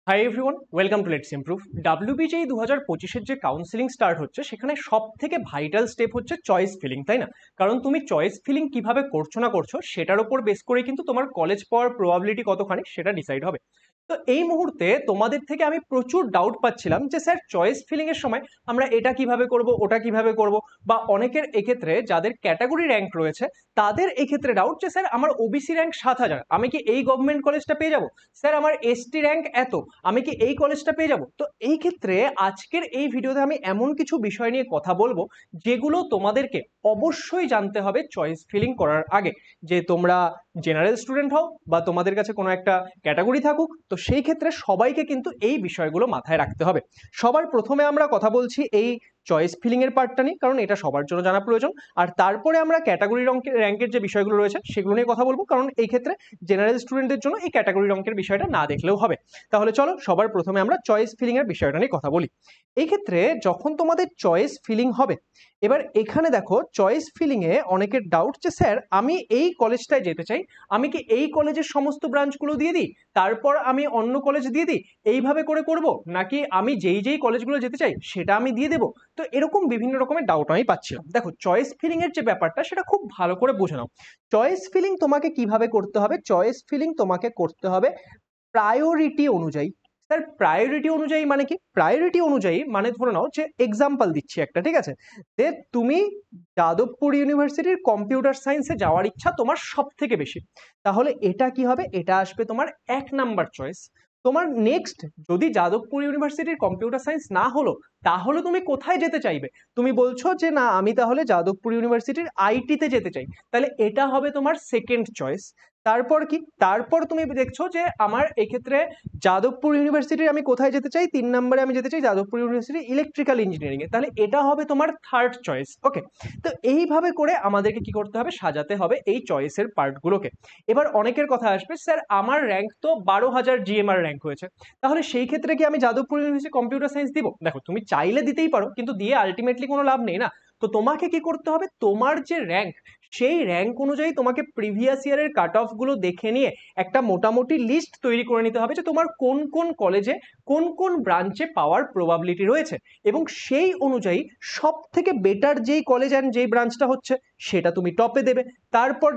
High everyone, welcome to let's improve. WBJEE 2025-এর যে counselling start হচ্ছে সেখানে সব থেকে ভাইটাল স্টেপ হচ্ছে চয়েস ফিলিং, তাই না? কারণ তুমি চয়েস ফিলিং কিভাবে করছো না করছো সেটার উপর বেস করে কিন্তু তোমার কলেজ পাওয়ার প্রবাবিলিটি কতখানি সেটা ডিসাইড হবে। তো এই মুহূর্তে তোমাদের থেকে আমি প্রচুর ডাউট পাচ্ছিলাম যে স্যার চয়েস ফিলিং এর সময় আমরা এটা কিভাবে করব, ওটা কিভাবে করব, বা অনেকের এক্ষেত্রে যাদের ক্যাটাগরি র্যাঙ্ক রয়েছে তাদের এক্ষেত্রে ডাউট যে স্যার আমার ওবিসি র্যাঙ্ক 7,000, আমি কি এই গভর্নমেন্ট কলেজটা পেয়ে যাব? স্যার আমার এসটি র্যাঙ্ক এত, আমি কি এই কলেজটা পেয়ে যাব? তো এই ক্ষেত্রে আজকের এই ভিডিওতে আমি এমন কিছু বিষয় নিয়ে কথা বলবো যেগুলো তোমাদেরকে অবশ্যই জানতে হবে চয়েস ফিলিং করার আগে। যে তোমরা জেনারেল স্টুডেন্ট হও বা তোমাদের কাছে কোনো একটা ক্যাটাগরি থাকুক, তো সেই ক্ষেত্রে সবাইকে কিন্তু এই বিষয়গুলো মাথায় রাখতে হবে। সবার প্রথমে আমরা কথা বলছি এই চয়েস ফিলিং এর পার্টটা নিয়ে, কারণ এটা সবার জন্য জানা প্রয়োজন। আর তারপরে আমরা ক্যাটাগরি র্যাঙ্কের যে বিষয়গুলো রয়েছে সেগুলো নিয়ে কথা বলবো, কারণ এই ক্ষেত্রে জেনারেল স্টুডেন্টদের জন্য এই ক্যাটাগরি র্যাঙ্কের বিষয়টা না দেখলেও হবে। তাহলে চলো সবার প্রথমে আমরা চয়েস ফিলিং এর বিষয়টা নিয়ে কথা বলি। এই ক্ষেত্রে যখন তোমাদের চয়েস ফিলিং হবে, এবার এখানে দেখো চয়েস ফিলিং এ অনেকের ডাউট যে স্যার আমি এই কলেজটায় যেতে চাই, আমি কি এই কলেজের সমস্ত ব্রাঞ্চগুলো দিয়ে দিই, তারপর আমি অন্য কলেজ দিয়ে দিই, এইভাবে করে করব, নাকি আমি যেই যেই কলেজগুলো যেতে চাই সেটা আমি দিয়ে দেবো? তো এরকম বিভিন্ন রকমের ডাউট আমি পাচ্ছিলাম। দেখো চয়েস ফিলিং এর যে ব্যাপারটা সেটা খুব ভালো করে বুঝে নাও। চয়েস ফিলিং তোমাকে কিভাবে করতে হবে? চয়েস ফিলিং তোমাকে করতে হবে প্রায়োরিটি অনুযায়ী। স্যার প্রায়োরিটি অনুযায়ী মানে কি? প্রায়োরিটি অনুযায়ী মানে ধরে নাও যে এক্সাম্পল দিচ্ছি একটা, ঠিক আছে? যে তুমি যাদবপুর ইউনিভার্সিটির কম্পিউটার সায়েন্সে যাওয়ার ইচ্ছা তোমার সব থেকে বেশি, তাহলে এটা কি হবে? এটা আসবে তোমার 1 নাম্বার চয়েস। তোমার নেক্সট, যদি যাদবপুর ইউনিভার্সিটির কম্পিউটার সায়েন্স না হলো, তাহলে তুমি কোথায় যেতে চাইবে? তুমি বলছো যে না আমি তাহলে যাদবপুর ইউনিভার্সিটির আইটিতে যেতে চাই, তাহলে এটা হবে তোমার সেকেন্ড চয়েস। তারপর কি? তারপর তুমি দেখছো যে আমার এক্ষেত্রে যাদবপুর ইউনিভার্সিটির আমি কোথায় যেতে চাই, 3 নম্বরে আমি যেতে চাই যাদবপুর ইউনিভার্সিটি ইলেকট্রিক্যাল ইঞ্জিনিয়ারিং এ, তাহলে এটা হবে তোমার থার্ড চয়েস। ওকে, তো এইভাবে করে আমাদেরকে কি করতে হবে? সাজাতে হবে এই চয়েসের পার্টগুলোকে। এবার অনেকের কথা আসবে স্যার আমার র্যাঙ্ক তো 12,000 জিএমআর র্যাঙ্ক হয়েছে, তাহলে সেই ক্ষেত্রে কি আমি যাদবপুর ইউনিভার্সিটি কম্পিউটার সায়েন্স দিব? দেখো তুমি চাইলে দিতেই পারো, কিন্তু দিয়ে আলটিমেটলি কোনো লাভ নেই না। তো তোমাকে কি করতে হবে? তোমার যে র্যাঙ্ক, সেই র্যাঙ্ক অনুযায়ী তোমাকে প্রিভিয়াস ইয়ারের কাট অফ গুলো দেখে নিয়ে একটা মোটামুটি লিস্ট তৈরি করে নিতে হবে যে তোমার কোন কোন কলেজে কোন কোন ব্রাঞ্চে পাওয়ার প্রবাবিলিটি রয়েছে, এবং সেই অনুযায়ী সব থেকে বেটার যেই কলেজ অ্যান্ড যেই ব্রাঞ্চটা হচ্ছে সেটা তুমি টপে দেবে। তারপর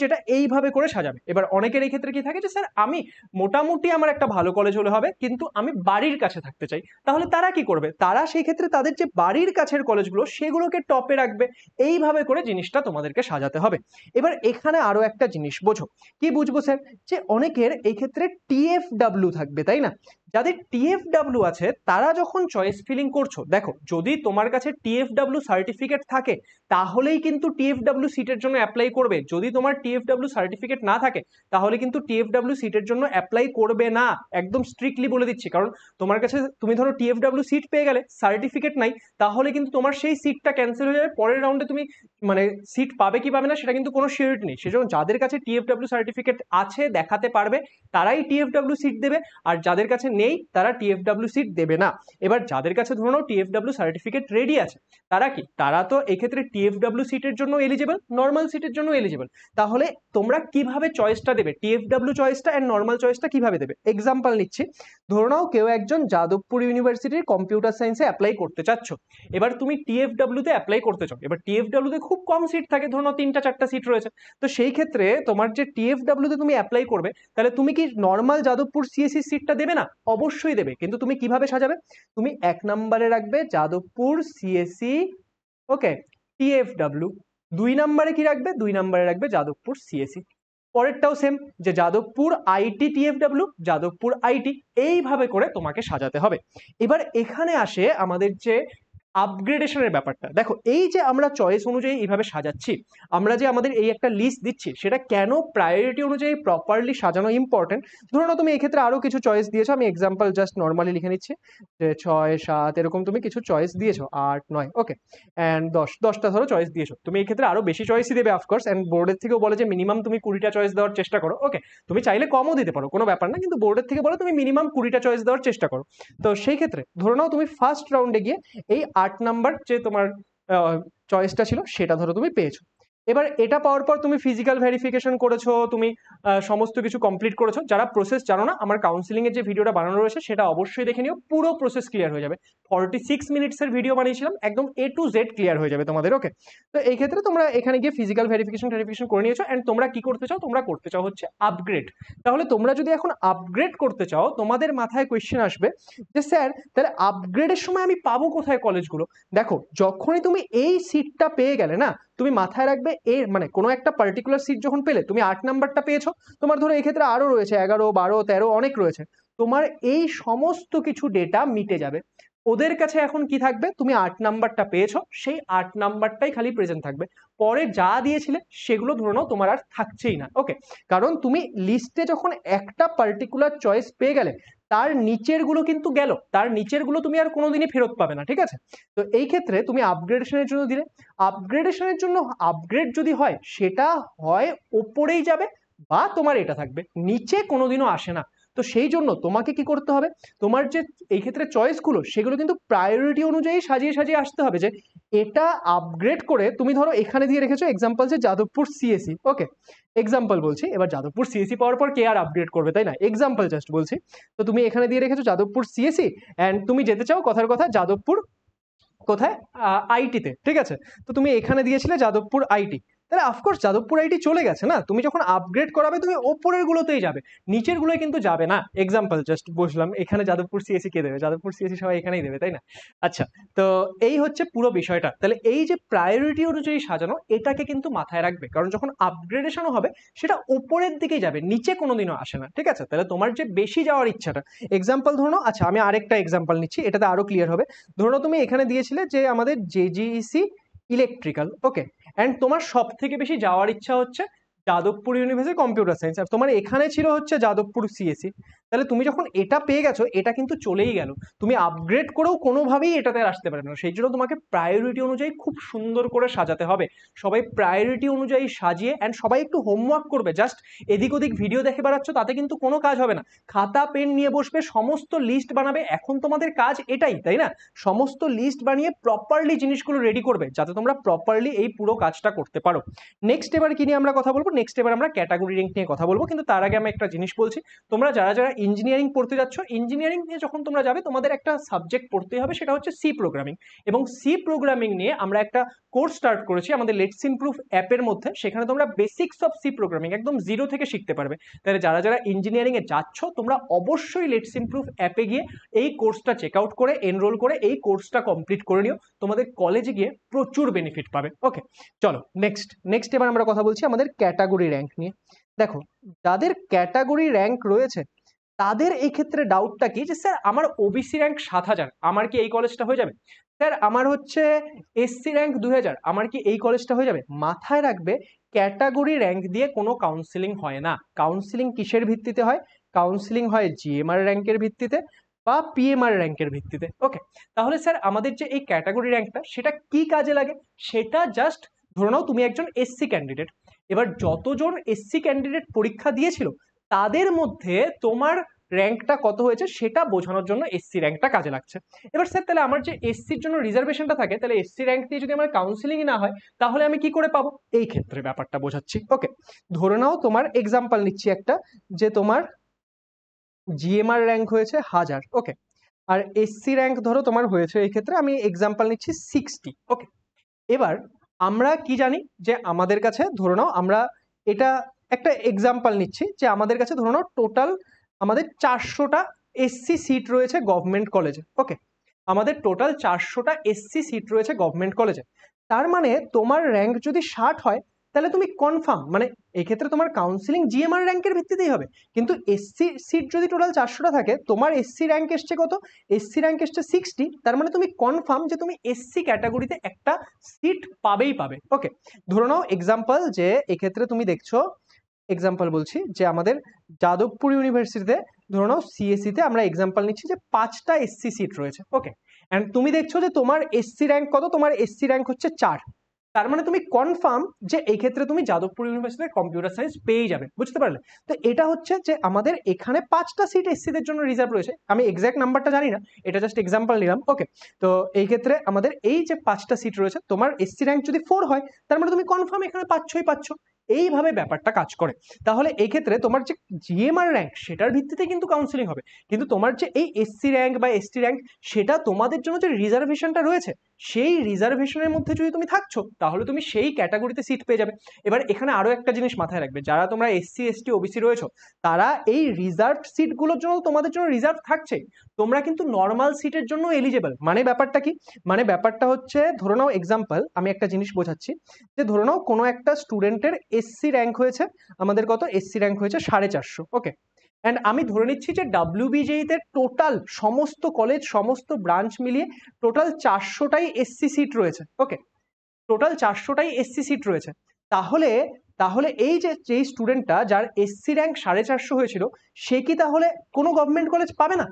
যেটা এইভাবে করে সাজাবে। এবার অনেকের এই ক্ষেত্রে কি থাকে যে স্যার আমি মোটামুটি আমার একটা ভালো কলেজ হলে হবে, কিন্তু আমি বাড়ির কাছে থাকতে চাই, তাহলে তারা কি করবে? তারা সেই ক্ষেত্রে তাদের যে বাড়ির কাছের কলেজগুলো সেগুলোকে টপে রাখবে। এইভাবে করে জিনিসটা তোমাদেরকে সাজাতে হবে। এবার এখানে আরো একটা জিনিস বোঝো। কি বুঝবো স্যার? যে অনেকের এই ক্ষেত্রে টিএফডব্লিউ থাকবে, তাই না? যাদের টিএফডব্লিউ আছে তারা যখন চয়েস ফিলিং করছো, দেখো যদি তোমার কাছে টিএফডব্লিউ সার্টিফিকেট থাকে তাহলেই কিন্তু টিএফডব্লিউ সিটের জন্য অ্যাপ্লাই করবে। যদি তোমার টিএফডব্লিউ সার্টিফিকেট না থাকে তাহলে কিন্তু টিএফডব্লিউ সিটের জন্য অ্যাপ্লাই করবে না, একদম স্ট্রিক্টলি বলে দিচ্ছি। কারণ তোমার কাছে তুমি ধরো টিএফডব্লিউ সিট পেয়ে গেলে, সার্টিফিকেট নাই, তাহলে কিন্তু তোমার সেই সিটটা ক্যান্সেল হয়ে যাবে। পরের রাউন্ডে তুমি মানে সিট পাবে কি পাবে না সেটা কিন্তু কোনো সিওরিটি নেই। সেজন্য যাদের কাছে টিএফডব্লিউ সার্টিফিকেট আছে, দেখাতে পারবে, তারাই টিএফডব্লিউ সিট দেবে। আর যাদের কাছে নেই তারা টিএফডব্লিউ সিট দেবে না। এবার যাদের কাছে ধরো টিএফডব্লিউ সার্টিফিকেট রেডি আছে, তারা কি? তারা তো এক্ষেত্রে টিএফডব্লিউ সিটের জন্য এলিজিবল, নর্মাল সিটের জন্য এলিজিবল। তাহলে তোমরা কিভাবে চয়েসটা দেবে, টিএফডব্লিউ চয়েসটা এন্ড নর্মাল চয়েসটা কিভাবে দেবে? এক্সাম্পল নিচ্ছি। ধরে নাও কেউ একজন যাদবপুর ইউনিভার্সিটির কম্পিউটার সায়েন্সে অ্যাপ্লাই করতে চাচ্ছ, এবার তুমি টিএফডব্লিউ তে অ্যাপ্লাই করতে চাও। এবার টিএফডব্লিউ তে খুব কম সিট থাকে, ধরো 3টা 4টা সিট রয়েছে। তো সেই ক্ষেত্রে তোমার যে টিএফডব্লিউ তে তুমি অ্যাপ্লাই করবে, তাহলে তুমি কি নর্মাল যাদবপুর সিএসসি সিটটা দেবে না? অবশ্যই দেবে। কিন্তু তুমি কিভাবে সাজাবে? তুমি 1 নম্বরে রাখবে যাদবপুর সিএসসি, ওকে, টিএফডব্লিউ। 2 নম্বরে কি রাখবে? 2 নম্বরে রাখবে যাদবপুর সিএসসি। পরেরটাও সেম, যে যাদবপুর আইটি টিএফডব্লিউ, যাদবপুর আইটি। এইভাবে করে তোমাকে সাজাতে হবে। এবার এখানে আসে আমাদের যে আপগ্রেডেশনের ব্যাপারটা। দেখো এই যে আমরা চয়েস অনুযায়ী এইভাবে সাজাচ্ছি, আমরা যে আমাদের এই একটা লিস্ট দিচ্ছি, সেটা কেন প্রায়োরিটি অনুযায়ী প্রপারলি সাজানো ইম্পর্টেন্ট। ধরো না তুমি এক্ষেত্রে আরো কিছু চয়েস দিয়েছো, আমি এক্সাম্পল জাস্ট নর্মালি লিখে নিচ্ছি যে 6 7 এরকম তুমি কিছু চয়েস দিয়েছো, 8 9, ওকে, অ্যান্ড 10টা ধরো চয়েস দিয়েছো। তুমি এই ক্ষেত্রে আরো বেশি চয়েসই দেবে অফকোর্স, অ্যান্ড বোর্ডের থেকেও বলে যে মিনিমাম তুমি 20টা চয়েস দেওয়ার চেষ্টা করো। ওকে, তুমি চাইলে কমও দিতে পারো, কোনো ব্যাপার না, কিন্তু বোর্ডের থেকে বলে তুমি মিনিমাম 20টা চয়েস দেওয়ার চেষ্টা করো। তো সেই ক্ষেত্রে ধরে নাও তুমি ফার্স্ট রাউন্ডে গিয়ে এই 8 নাম্বার যে তোমার চয়েসটা ছিল সেটা ধরো তুমি পেয়েছো। এবার এটা পাওয়ার পর তুমি ফিজিক্যাল ভেরিফিকেশন করেছো, তুমি সমস্ত কিছু কমপ্লিট করেছো। যারা প্রসেস জানো না, আমার কাউন্সিলিং এর যে ভিডিওটা বানানো রয়েছে সেটা অবশ্যই দেখে নিও, পুরো প্রসেস ক্লিয়ার হয়ে যাবে। 46 মিনিটসের ভিডিও বানিয়েছিলাম, একদম A to Z ক্লিয়ার হয়ে যাবে তোমাদের। ওকে, তো এই ক্ষেত্রে তোমরা এখানে গিয়ে ফিজিক্যাল ভেরিফিকেশন করে নিয়েছো, অ্যান্ড তোমরা কি করতে চাও, তোমরা করতে চাও হচ্ছে আপগ্রেড। তাহলে তোমরা যদি এখন আপগ্রেড করতে চাও, তোমাদের মাথায় কোয়েশ্চেন আসবে যে স্যার তাহলে আপগ্রেডের সময় আমি পাবো কোথায় কলেজগুলো? দেখো, যখনই তুমি এই সিটটা পেয়ে গেলে না, তুমি মাথায় রাখবে এর মানে কোনো একটা পার্টিকুলার সিট যখন পেলে, তুমি 8 নাম্বারটা পেয়েছো, তোমার ধরো এই ক্ষেত্রে আরো রয়েছে 11, 12, 13 অনেক রয়েছে, তোমার এই সমস্ত কিছু ডেটা মিটে যাবে। ওদের কাছে এখন কি থাকবে, তুমি 8 নাম্বারটা পেয়েছো, সেই 8 নাম্বারটাই খালি প্রেজেন্ট থাকবে, পরে যা দিয়েছিলে সেগুলো ধরে নাও তোমার আর থাকছেই না। ওকে, কারণ তুমি লিস্টে যখন একটা পার্টিকুলার চয়েস পেয়ে গেলে, তার নিচের গুলো কিন্তু গেল, তার নিচের গুলো তুমি আর কোনোদিনই ফেরত পাবে না, ঠিক আছে? তো এই ক্ষেত্রে তুমি আপগ্রেডেশনের জন্য দিলে, আপগ্রেডেশনের জন্য আপগ্রেড যদি হয়, সেটা হয় ওপরেই যাবে বা তোমার এটা থাকবে, নিচে কোনোদিনও আসে না। তো সেই জন্য তোমাকে কি করতে হবে, তোমার যে এই ক্ষেত্রে চয়েসগুলো সেগুলো কিন্তু প্রায়োরিটি অনুযায়ী সাজিয়ে সাজিয়ে আসতে হবে। যে এটা আপগ্রেড করে তুমি ধরো এখানে দিয়ে রেখেছো এক্সাম্পল যে যাদবপুর সিএসি, ওকে এক্সাম্পল বলছি, এবার যাদবপুর সিএসি পাওয়ার পর কে আর আপগ্রেড করবে, তাই না? এক্সাম্পল জাস্ট বলছি। তো তুমি এখানে দিয়ে রেখেছো যাদবপুর সিএসি, অ্যান্ড তুমি যেতে চাও কথার কথা যাদবপুর কোথায়, আইটিতে, ঠিক আছে? তো তুমি এখানে দিয়েছিলে যাদবপুর আইটি, তাহলে অফকোর্স যাদবপুর আইটি চলে গেছে না, তুমি যখন আপগ্রেড করাবে তুমি ওপরের গুলোতেই যাবে, নিচের গুলোয় কিন্তু যাবে না। এক্সাম্পল জাস্ট বসলাম, এখানে যাদবপুর সিএসি কে দেবে, যাদবপুর সিএসি সবাই এখানেই দেবে, তাই না? আচ্ছা, তো এই হচ্ছে পুরো বিষয়টা। তাহলে এই যে প্রায়োরিটি অনুযায়ী সাজানো, এটাকে কিন্তু মাথায় রাখবে, কারণ যখন আপগ্রেডেশনও হবে সেটা ওপরের দিকেই যাবে, নিচে কোনোদিনও আসে না, ঠিক আছে? তাহলে তোমার যে বেশি যাওয়ার ইচ্ছাটা, এক্সাম্পল ধরো, আচ্ছা আমি আরেকটা এক্সাম্পল নিচ্ছি, এটাতে আরো ক্লিয়ার হবে। ধরো তুমি এখানে দিয়েছিলে যে আমাদের জেজিইসি ইলেকট্রিক্যাল, ওকে, অ্যান্ড তোমার সব থেকে বেশি যাওয়ার ইচ্ছা হচ্ছে যাদবপুর ইউনিভার্সিটি কম্পিউটার সায়েন্স, আর তোমার এখানে ছিল হচ্ছে যাদবপুর সিএসি। তাহলে তুমি যখন এটা পেয়ে গেছো, এটা কিন্তু চলেই গেল, তুমি আপগ্রেড করেও কোনোভাবেই এটাতে আর আসতে পারে না। সেই জন্য তোমাকে প্রায়োরিটি অনুযায়ী খুব সুন্দর করে সাজাতে হবে। সবাই প্রায়োরিটি অনুযায়ী সাজিয়ে, অ্যান্ড সবাই একটু হোমওয়ার্ক করবে, জাস্ট এদিক ওদিক ভিডিও দেখে বেড়াচ্ছ তাতে কিন্তু কোনো কাজ হবে না। খাতা পেন নিয়ে বসবে, সমস্ত লিস্ট বানাবে, এখন তোমাদের কাজ এটাই, তাই না? সমস্ত লিস্ট বানিয়ে প্রপারলি জিনিসগুলো রেডি করবে, যাতে তোমরা প্রপারলি এই পুরো কাজটা করতে পারো। নেক্সট এবার কি নিয়ে আমরা কথা বলবো, নেক্সট এবার আমরা ক্যাটাগরি র্যাঙ্ক নিয়ে কথা বলবো। কিন্তু তার আগে আমি একটা জিনিস বলছি, তোমরা যারা যারা ইঞ্জিনিয়ারিং পড়তে যাচ্ছ, ইঞ্জিনিয়ারিং নিয়ে যখন তোমরা যাবে, তোমাদের একটা সাবজেক্ট পড়তে হবে, সেটা হচ্ছে সি প্রোগ্রামিং। এবং সি প্রোগ্রামিং নিয়ে আমরা একটা কোর্স স্টার্ট করেছি আমাদের লেটস ইমপ্রুভ অ্যাপের মধ্যে, সেখানে তোমরা বেসিক্স অফ সি প্রোগ্রামিং একদম জিরো থেকে শিখতে পারবে। তাহলে যারা যারা ইঞ্জিনিয়ারিং এ যাচ্ছ, তোমরা অবশ্যই লেটস ইমপ্রুভ অ্যাপে গিয়ে এই কোর্সটা চেক আউট করে, এনরোল করে এই কোর্সটা কমপ্লিট করে নিও, তোমাদের কলেজে গিয়ে প্রচুর বেনিফিট পাবে। ওকে, চলো নেক্সট এবার আমরা কথা বলছি আমাদের ক্যাটাগরি র্যাঙ্ক নিয়ে। দেখো, যাদের ক্যাটাগরি র্যাঙ্ক রয়েছে তাদের এই ক্ষেত্রে ডাউটটা কি, যে স্যার আমার ওবিসি র্যাঙ্ক 7000, আমার কি এই কলেজটা হয়ে যাবে? স্যার আমার হচ্ছে এসসি র্যাঙ্ক 2000, আমার কি এই কলেজটা হয়ে যাবে? মাথায় রাখবে, ক্যাটাগরি র্যাঙ্ক দিয়ে কোনো কাউন্সিলিং হয় না। কাউন্সিলিং কিসের ভিত্তিতে হয়? কাউন্সিলিং হয় জিএমআর র্যাঙ্কের ভিত্তিতে বা পিএমআর র্যাঙ্কের ভিত্তিতে। ওকে, তাহলে স্যার আমাদের যে এই ক্যাটাগরি র্যাঙ্কটা, সেটা কি কাজে লাগে? সেটা জাস্ট ধরে নাও তুমি একজন এসসি ক্যান্ডিডেট, এবার যতজন এসসি ক্যান্ডিডেট পরীক্ষা দিয়েছিল তাদের মধ্যে তোমার র্যাঙ্কটা কত হয়েছে সেটা বোঝানোর জন্য এসসি র্যাঙ্কটা কাজে লাগছে। এবার স্যার তাহলে আমার যে এসসির জন্য রিজার্ভেশনটা থাকে, তাহলে এসসি র্যাঙ্ক দিয়ে যদি আমার কাউন্সিলিংই না হয়, তাহলে আমি কি করে পাবো? এই ক্ষেত্রে ব্যাপারটা বোঝাচ্ছি। ওকে, ধরে নাও তোমার এক্সাম্পল নিচ্ছি একটা, যে তোমার জিএমআর র্যাঙ্ক হয়েছে 1000, ওকে, আর এসসি র্যাঙ্ক ধরো তোমার হয়েছে, এই ক্ষেত্রে আমি এক্সাম্পল নিচ্ছি 60। ওকে, এবার আমরা কি জানি, যে আমাদের কাছে ধরে নাও, আমরা এটা একটা এক্সাম্পল নিচ্ছি, যে আমাদের কাছে ধরে নাও টোটাল আমাদের 400টা এসসি সিট রয়েছে গভর্নমেন্ট কলেজে। ওকে, আমাদের টোটাল 400টা এসসি সিট রয়েছে গভর্নমেন্ট কলেজে। তার মানে তোমার র্যাঙ্ক যদি 60 হয়, তাহলে তুমি কনফার্ম, মানে এই ক্ষেত্রে তোমার কাউন্সিলিং জিএমআর র্যাঙ্কের ভিত্তিতেই হবে। কিন্তু এসসি সিট যদি টোটাল 400টা থাকে, তোমার এসসি র্যাঙ্ক এসছে কত? এসসি র্যাঙ্ক এসছে 60, তার মানে তুমি কনফার্ম যে তুমি এসসি ক্যাটাগরিতে একটা সিট পাবেই পাবে। ওকে, ধরে নাও এক্সাম্পল, যে এক্ষেত্রে তুমি দেখছো, এক্সাম্পল বলছি, যে আমাদের যাদবপুর ইউনিভার্সিটিতে ধরে নাও সিএসসিতে আমরা এক্সাম্পল নিচ্ছি যে 5টা এসসি সিট রয়েছে। ওকে, অ্যান্ড তুমি দেখছো যে তোমার এসসি র্যাঙ্ক কত? তোমার এসসি র্যাঙ্ক হচ্ছে 4। তার মানে তুমি কনফার্ম যে এই ক্ষেত্রে তুমি যাদবপুর ইউনিভার্সিটিতে কম্পিউটার সায়েন্স পেয়ে যাবে, বুঝতে পারলে? তো এটা হচ্ছে যে আমাদের এখানে 5টা সিট এসসিদের জন্য রিজার্ভ রয়েছে। আমি এক্সাক্ট নাম্বারটা জানি না, এটা জাস্ট এক্সাম্পল নিলাম। ওকে, তো এই ক্ষেত্রে আমাদের এই যে 5টা সিট রয়েছে, তোমার এসসি র্যাঙ্ক যদি 4 হয় তার মানে তুমি কনফার্ম এখানে পাচ্ছ। এইভাবে ব্যাপারটা কাজ করে। তাহলে এই ক্ষেত্রে তোমার যে জিএমআর র্যাঙ্ক সেটার ভিত্তিতে কিন্তু কাউন্সিলিং হবে, কিন্তু তোমার যে এই এসসি র্যাঙ্ক বা এসটি র্যাঙ্ক সেটা তোমাদের জন্য যে রিজার্ভেশনটা রয়েছে সেই রিজার্ভেশনের মধ্যে যদি তুমি থাকছো তাহলে তুমি সেই ক্যাটাগরিতে সিট পেয়ে যাবে। এবার এখানে আরো একটা জিনিস মাথায় রাখবে, যারা তোমরা এসসি এসটি ওবিসি রয়েছো তারা এই রিজার্ভ সিটগুলোর জন্য তোমাদের জন্য রিজার্ভ থাকছে, তোমরা কিন্তু নর্মাল সিটের জন্য এলিজেবল। মানে ব্যাপারটা কি, মানে ব্যাপারটা হচ্ছে ধরে নাও এক্সাম্পল, আমি একটা জিনিস বোঝাচ্ছি, যে ধরে নাও কোনো একটা স্টুডেন্টের এসসি র্যাঙ্ক হয়েছে, আমাদের কত এসসি র্যাঙ্ক হয়েছে 450, ওকে, অ্যান্ড আমি ধরে নিচ্ছি যে ডাব্লিউবিজেইতে টোটাল সমস্ত কলেজ সমস্ত ব্রাঞ্চ মিলিয়ে টোটাল 400টাই এসসি সিট রয়েছে। ওকে, টোটাল 400টাই এসসি সিট রয়েছে। তাহলে তাহলে এই যে যেই স্টুডেন্টটা যার এসসি র্যাঙ্ক 450 হয়েছিল সে কি তাহলে কোনো গভর্নমেন্ট কলেজ পাবে না?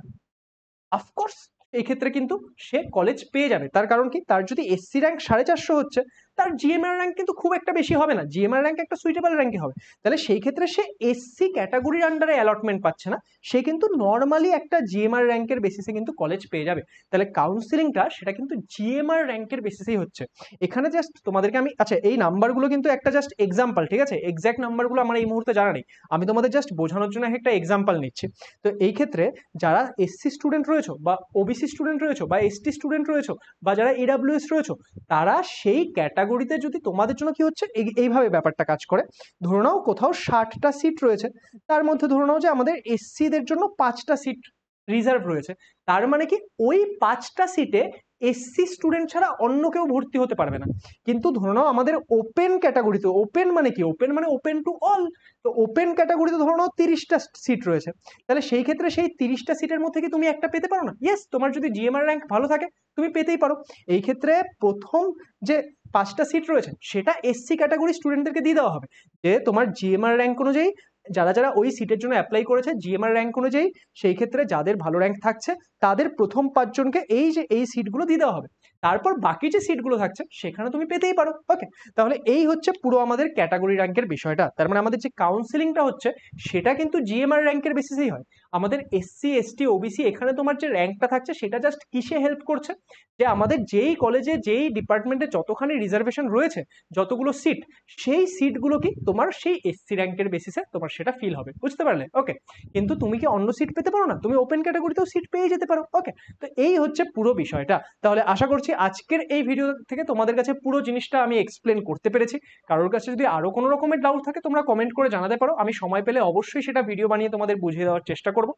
অফকোর্স এই ক্ষেত্রে কিন্তু সে কলেজ পেয়ে যাবে। তার কারণ কি, তার যদি এসসি র্যাঙ্ক 450 হচ্ছে, তার জিএমআর র্যাঙ্ক কিন্তু খুব একটা বেশি হবে না, জিএমআর র্যাঙ্ক একটা সুইটেবল র্যাঙ্কে হবে। তাহলে সেই ক্ষেত্রে সে এসসি ক্যাটাগরির আন্ডারে অ্যালটমেন্ট পাচ্ছে না, সে কিন্তু নর্মালি একটা জিএমআর র্যাঙ্কের বেসিসে কিন্তু কলেজ পেয়ে যাবে। তাহলে কাউন্সিলিংটা সেটা কিন্তু জিএমআর র্যাঙ্কের বেসিসেই হচ্ছে। এখানে জাস্ট তোমাদেরকে আমি, আচ্ছা এই নাম্বারগুলো কিন্তু একটা জাস্ট এক্সাম্পল, ঠিক আছে, এক্স্যাক্ট নাম্বারগুলো আমার এই মুহূর্তে জানা নেই, আমি তোমাদের জাস্ট বোঝানোর জন্য একটা এক্সাম্পল নিচ্ছি। তো এই ক্ষেত্রে যারা এসসি স্টুডেন্ট রয়েছে বা ওবিসি স্টুডেন্ট রয়েছে বা এসটি স্টুডেন্ট রয়েছে বা যারা ইডাব্লিউএস রয়েছে, তারা সেই ক্যাটাগরিতে যদি তোমাদের জন্য কি হচ্ছে এইভাবে ব্যাপারটা কাজ করে। ধরে নাও কোথাও 60টা সিট রয়েছে, তার মধ্যে ধরে নাও যে আমাদের এসসিদের জন্য 5টা সিট রিজার্ভ রয়েছে, তার মানে কি ওই 5টা সিটে এসসি স্টুডেন্ট ছাড়া অন্য কেউ ভর্তি হতে পারবে না। কিন্তু ধরে নাও আমাদের ওপেন ক্যাটাগরিতে, ওপেন মানে কি, ওপেন মানে ওপেন টু অল, তো ওপেন ক্যাটাগরিতে ধরে নাও 30টা সিট রয়েছে, তাহলে সেই ক্ষেত্রে সেই 30টা সিটের মধ্যে কি তুমি একটা পেতে পারো না? ইয়েস, তোমার যদি জিএমআর র্যাঙ্ক ভালো থাকে তুমি পেতেই পারো। এই ক্ষেত্রে প্রথম যে 5টা সিট রয়েছে সেটা এসসি ক্যাটাগরি স্টুডেন্টদেরকে দিয়ে দেওয়া হবে, যে তোমার জিএমআর র্যাঙ্ক অনুযায়ী যারা যারা ওই সিটের জন্য অ্যাপ্লাই করেছে জিএমআর র্যাঙ্ক অনুযায়ী, সেই ক্ষেত্রে যাদের ভালো র্যাঙ্ক থাকছে তাদের প্রথম 5জনকে এই যে এই সিটগুলো দিয়ে দেওয়া হবে। তারপর বাকি যে সিটগুলো থাকছে সেখানে তুমি পেতেই পারো। ওকে, তাহলে এই হচ্ছে পুরো আমাদের ক্যাটাগরি র্যাঙ্কের বিষয়টা। তার মানে আমাদের যে কাউন্সিলিংটা হচ্ছে সেটা কিন্তু জিএমআর র্যাঙ্কের বেসিসেই হয়। আমাদের এসসি এসটি ওবিসি এখানে তোমার যে র্যাঙ্কটা থাকছে সেটা জাস্ট কিসে হেল্প করছে, যে আমাদের যেই কলেজে যেই ডিপার্টমেন্টে যতখানি রিজার্ভেশন রয়েছে, যতগুলো সিট, সেই সিটগুলো কি তোমার সেই এসসি র্যাঙ্কের বেসিসে তোমার সেটা ফিল হবে, বুঝতে পারলে? ওকে, কিন্তু তুমি কি অন্য সিট পেতে পারো না? তুমি ওপেন ক্যাটাগরিতেও সিট পেয়ে যেতে পারো। ওকে, তো এই হচ্ছে পুরো বিষয়টা। তাহলে আশা করছি আজকের এই ভিডিও থেকে তোমাদের কাছে পুরো জিনিসটা আমি এক্সপ্লেন করতে পেরেছি। কারোর কাছে যদি আরো কোনো রকমের ডাউট থাকে তোমরা কমেন্ট করে জানাতে পারো, আমি সময় পেলে অবশ্যই সেটা ভিডিও বানিয়ে তোমাদের বুঝিয়ে দেওয়ার চেষ্টা করব।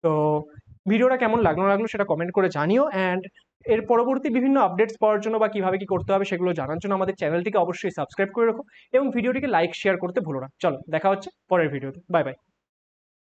তো ভিডিওটা কেমন লাগলো সেটা কমেন্ট করে জানিও, অ্যান্ড এর পরবর্তী বিভিন্ন আপডেটস পাওয়ার জন্য বা কিভাবে কি করতে হবে সেগুলো জানার জন্য আমাদের চ্যানেলটিকে অবশ্যই সাবস্ক্রাইব করে রাখো এবং ভিডিওটিকে লাইক শেয়ার করতে ভুলো না। চলো দেখা হচ্ছে পরের ভিডিওতে, বাই বাই।